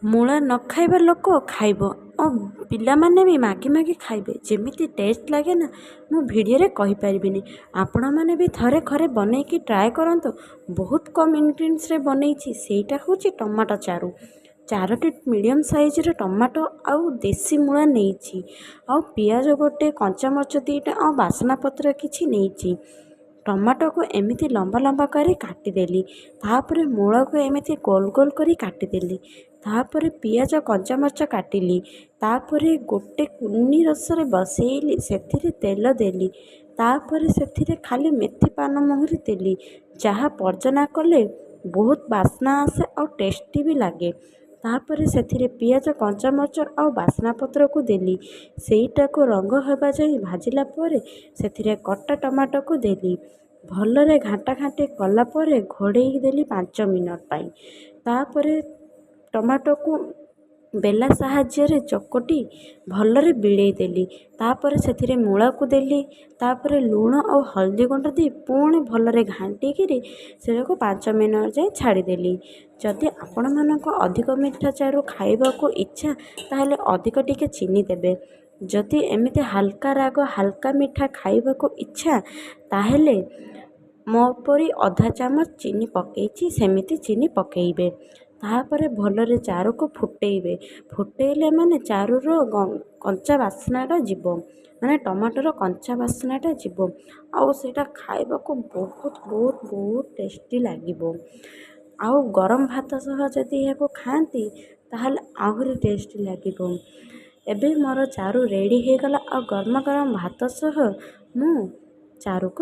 ମୂଳା ନ ଖାଇବା ଲୋକ ଖାଇବ ଆଉ ପିଲାମାନେ ବି ମାଗି ମାଗି ଖାଇବେ। ଯେମିତି ଟେଷ୍ଟ ଲାଗେ ନା ମୁଁ ଭିଡ଼ିଓରେ କହିପାରିବିନି। ଆପଣମାନେ ବି ଥରେ ଘରେ ବନେଇକି ଟ୍ରାଏ କରନ୍ତୁ। ବହୁତ କମ୍ ଇନଗ୍ରିଡ଼ିଏଣ୍ଟସରେ ବନେଇଛି। ସେଇଟା ହେଉଛି ଟମାଟୋ ଚାରୁ। 4ଟି ମିଡ଼ିୟମ୍ ସାଇଜ୍ର ଟମାଟୋ ଆଉ ଦେଶୀ ମୂଳା ନେଇଛି। ଆଉ ପିଆଜ ଗୋଟେ, କଞ୍ଚାମରିଚ 2ଟା ଆଉ ବାସ୍ନା ପତ୍ର କିଛି ନେଇଛି। ଟମାଟୋକୁ ଏମିତି ଲମ୍ବା ଲମ୍ବା କରି କାଟିଦେଲି। ତାପରେ ମୂଳକୁ ଏମିତି ଗୋଲ ଗୋଲ କରି କାଟିଦେଲି। ତାପରେ ପିଆଜ କଞ୍ଚାମରିଚ କାଟିଲି। ତାପରେ ଗୋଟେ କୁନି ରସରେ ବସେଇଲି, ସେଥିରେ ତେଲ ଦେଲି। ତାପରେ ସେଥିରେ ଖାଲି ମେଥି ପାନମହୁରି ଦେଲି। ଯାହା ପର୍ଜନା କଲେ ବହୁତ ବାସ୍ନା ଆସେ ଆଉ ଟେଷ୍ଟି ବି ଲାଗେ। ତାପରେ ସେଥିରେ ପିଆଜ କଞ୍ଚାମରିଚ ଆଉ ବାସ୍ନା ପତ୍ରକୁ ଦେଲି। ସେଇଟାକୁ ରଙ୍ଗ ହେବା ଯାଇ ଭାଜିଲା ପରେ ସେଥିରେ କଟା ଟମାଟୋକୁ ଦେଲି। ଭଲରେ ଘାଣ୍ଟା ଘାଣ୍ଟି କଲା ପରେ ଘୋଡ଼େଇ ଦେଲି 5 ମିନିଟ୍ ପାଇଁ। ତାପରେ ଟମାଟୋକୁ ବେଲା ସାହାଯ୍ୟରେ ଚକଟି ଭଲରେ ବିଳେଇ ଦେଲି। ତାପରେ ସେଥିରେ ମୂଳାକୁ ଦେଲି। ତାପରେ ଲୁଣ ଆଉ ହଳଦୀ ଗୁଣ୍ଡ ଦେଇ ପୁଣି ଭଲରେ ଘାଣ୍ଟିକିରି ସେଟାକୁ 5 ମିନିଟ୍ ଯାଏ ଛାଡ଼ିଦେଲି। ଯଦି ଆପଣମାନଙ୍କ ଅଧିକ ମିଠା ଚାରୁ ଖାଇବାକୁ ଇଚ୍ଛା ତାହେଲେ ଅଧିକ ଟିକେ ଚିନି ଦେବେ। ଯଦି ଏମିତି ହାଲକା ରାଗ ହାଲକା ମିଠା ଖାଇବାକୁ ଇଚ୍ଛା ତାହେଲେ ମୋ ପରି ଅଧା ଚାମଚ ଚିନି ପକାଇଛି ସେମିତି ଚିନି ପକାଇବେ। ତାପରେ ଭଲରେ ଚାରୁକୁ ଫୁଟେଇବେ। ଫୁଟେଇଲେ ମାନେ ଚାରୁର କଞ୍ଚା ବାସ୍ନାଟା ଯିବ, ମାନେ ଟମାଟୋର କଞ୍ଚା ବାସ୍ନାଟା ଯିବ। ଆଉ ସେଇଟା ଖାଇବାକୁ ବହୁତ ବହୁତ ବହୁତ ଟେଷ୍ଟି ଲାଗିବ। ଆଉ ଗରମ ଭାତ ସହ ଯଦି ଏହାକୁ ଖାଆନ୍ତି ତାହେଲେ ଆହୁରି ଟେଷ୍ଟି ଲାଗିବ। ଏବେ ମୋର ଚାରୁ ରେଡ଼ି ହୋଇଗଲା। ଆଉ ଗରମ ଗରମ ଭାତ ସହ ମୁଁ ଚାରୁକୁ